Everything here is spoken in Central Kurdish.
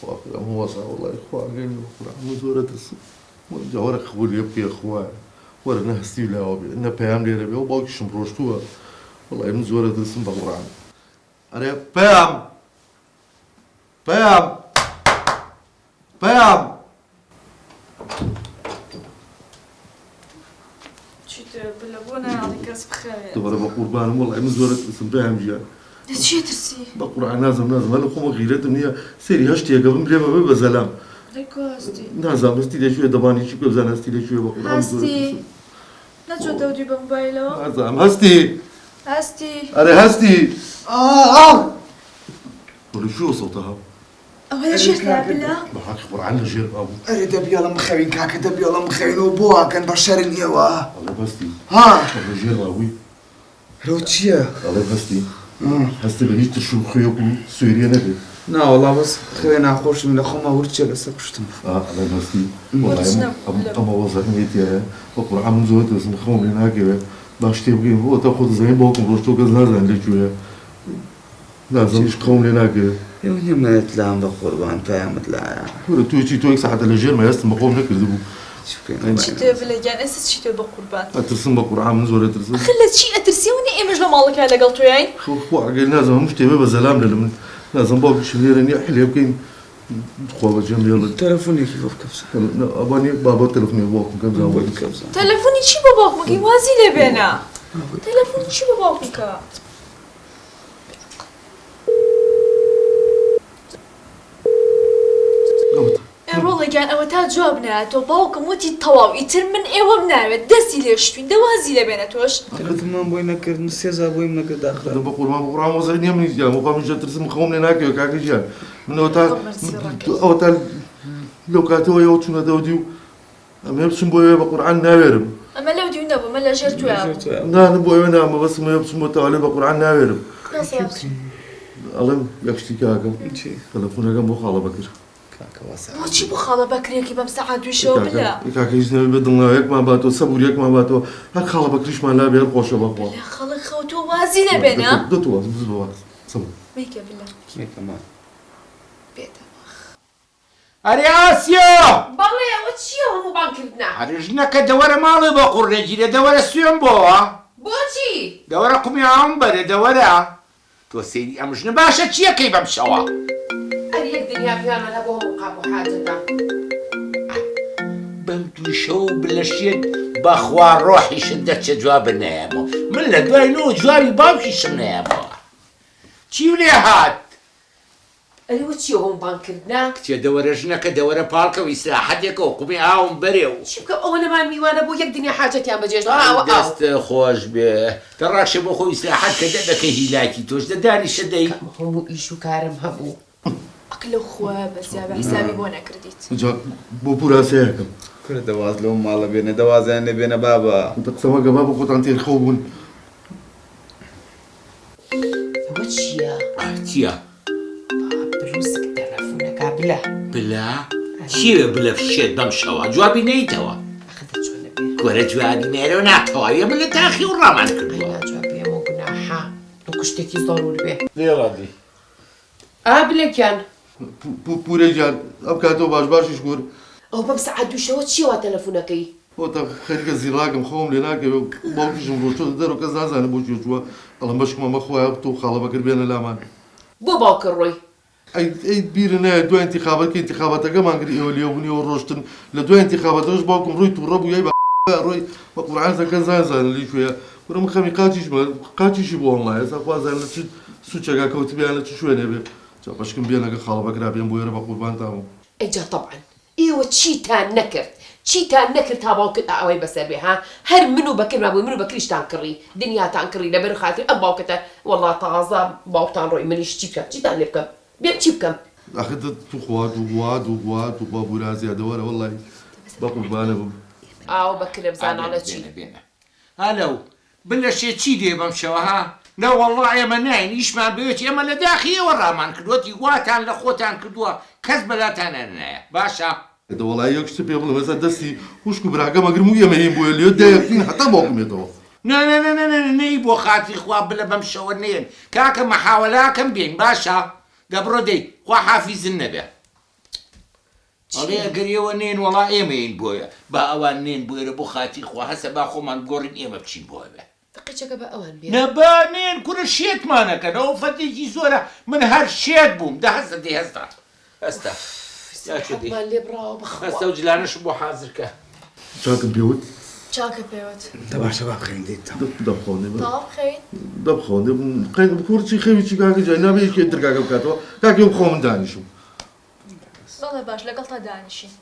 هو والله إخوان مزورة جوارك خبول يبكي إخوان ورا نهستي لا وبي إن بيام لي ربي وباقي شمروشتوها والله مزورة اسم بقران أنا بيام شيت بلغونا عليك راس بخير تبارك قربان والله مزورة اسم بيام جيا شي ترسي بقران نازم هلا خوما غيرت مني سيري هشتي قبل بلي ما بزلام ليكو هستي نازم استي لي شويه دباني شي بزاف استي لي شويه بقران هستي نجو دودي بموبايلو نازم هستي هستي هستي ولا شو صوتها؟ ولا شي تلعب بالله بحاك خبر عنها جير ابو أريد أبي الله مخوين كاك دبي الله مخوين وبوها كان بشرني واه الله بستي ها والله جير ابوي روتشيا الله بستي هستي بنيت شو خيوكو سوريا نبي لا والله بس خوينا خوش من أخوما ورتشيا بس كشتم الله بستي والله أما وظهني تيا بقرا عم زود اسم خوم هناك باش تبغي هو تاخذ زين بوكم روشتو كذا عندك شويه لازم مش خوم هناك يوني ما يتلام بقربان فاهم لا تويتي تويك ساعة الجير ما يستم بقوم نكذبو شيت بلجان اسس شيت بقربان أترسم بقرآن من زورة ترسم خلت شي اترسيوني ايه مجلو مالك هلا قلتو يعني خو عقل لازم مش تبي بزلام لمن لازم باقي شليرني حلي يمكن خو بجنب يلا تلفوني كيف بكبسة أباني بابا تلفني بوكم كم زمان بكبسة تلفوني شي باباك مكي وازي لبنا تلفوني شي باباك مكا والله كان او تا جوابنا تو باوكم وتي تواو يتر من ايوا بنعمل دسي ليش توين دوازي لبناتوش قلت ما بوي نكر نسيزا بوي نكر هذا داخل بقول ما بقرآن وزين يمني جا مقام جا ترسم خوم هناك وكاك جا من أوتال لو كاتو يوتشنا دوديو أما يبسم بوي بقرآن ناويرم اما لو دي نبو ملا جرتو يا لا نبوي أنا ما بس ما يبسم بتوالي بقرآن ناويرم الله يكشتي كاكا تلفونك بو خاله بكر كاكا واسع وشي بخاله بكري كي بمساعد وشو بلا كاكا يجي بدنا ياك ما باتو صبر ياك ما باتو هاك خاله بكريش ما لا بير قوشه بقوا لا خلق خوتو وازي لبنا دتوا بزبوا صبر ميكا بلا كيف كمان بيتا أرياسيو بالله وشي هم بانكردنا هرجنك دورة مالي بقول رجلي دورة سيوم بوا بوتي دورة قمي عمبر دورة تو سيدي أمجن باشا تشيا كي بمشوا أريك دنيا بيانا لابوها مقابو حاجة دا بمتو شو بلشيت بأخوار روحي شدت جواب النيامو من لدواي نو جوابي بامشي شمنيامو تشيو لي هات أري وشي هم بانكردنا كتيا دورة جنك دورة بالكا ويسلاحتك وقمي عمبريو شبكة أولا ما ميوانا بو يك دنيا حاجة يا بجيش أو دست خوش به تراك شبو خوي سلاحت كده بكهيلاكي توش داني شدي هم إيشو كارم هبو أكلو خوا بس يا بحسابي بونا كرديت جا بو بورا سيكم كل دواز لهم مالا بينا دواز يعني بينا بابا انت تسمى بابا قلت انت الخوبون وشي يا تيا بروسك تلفونا كابلا بلا شي بلا في الشيء بمشوا جوابي نيتوا أخذت شو نبي كورة جوابي ميرو ناتوا يا بلا تاخي والرمان كدوا أنا جوابي مو قناحة لو كشتكي ضروري به ليه راضي قابلة كان بورا جان اب كاتو باش شكور أو بمساعد وشو وشي وتلفونكي هو تا خليك الزراقم خوم لهناك باوكش مروشو درو كذا زان بوش يجوا الله مشك ما خويا تو خاله بكر بين الامان بو باوكر روي اي بيرنا دو انتخابات كي انتخابات كما نقري اليوم وروشتن لدو انتخابات روش باكم روي تربوا يا روي بقول عايز كذا زان اللي شويه ورم خمي قاتيش بو والله هسه خوازن سوتشا كوتبي انا شويه نبي باش كم بينا خاله بكر بين بويره بقربان تاعو إجا طبعا إيوه تشيتان نكرت تشيتان نكرت هاباو كتا أوي بسربي ها هر منو بكر ما بو منو بكريش تانكري دنيا تانكري لبر خاطري أباو كتا والله تعظى باو تان روي منيش تشيتان لبكم بيم تشيبكم أخذت وغواد وبابو رازي هذا والله بقربانه أو بكر بزان على تشي هلو بلا شي تشيدي بمشوا ها لا والله يا مناين ايش ما بيوت يا ما لداخي والرامان كدوتي قواتان لخوتان كدوا كذب لا تانا باشا هذا والله يكشف يا بلا بس دسي وش كبراقه ما قرمو يا مهين بو اليوم ده يكفين حتى باكم يتو لا نيبو خاطري خوا بلا بمشوا النين كاك محاولاكم بين باشا قبرو دي خوا حافظ النبي ئەڵێ ئەگەریەوە نێن وەڵا ئێمەین بۆیە با ئەوان نێن بۆێرە بۆ خاتی خوا هەسە با خۆمان گۆڕین ئێمە بچین بۆە بێ دقیقەکە بە ئەوان بێ نەبانێن کورە شێتمانەکەنەوە فەتێکی زۆرە من هەر شێت بووم دا هەستە دێ هەستا هەستا حەقمان لێ بڕاوە هەستە بخوا و جلانەش بۆ حازرکە چاکم پێوت چاکە پێوت تا باشە با بخەین دیت دەبخۆنێ تاوا بخەیت دەبخۆنێ کوڕچی خەویی کاکە جای نابێت کێ درگاکە بکاتەوە کاکێ بخۆ من دانیشم بەڵێ باش لەگەڵ تا دانیشین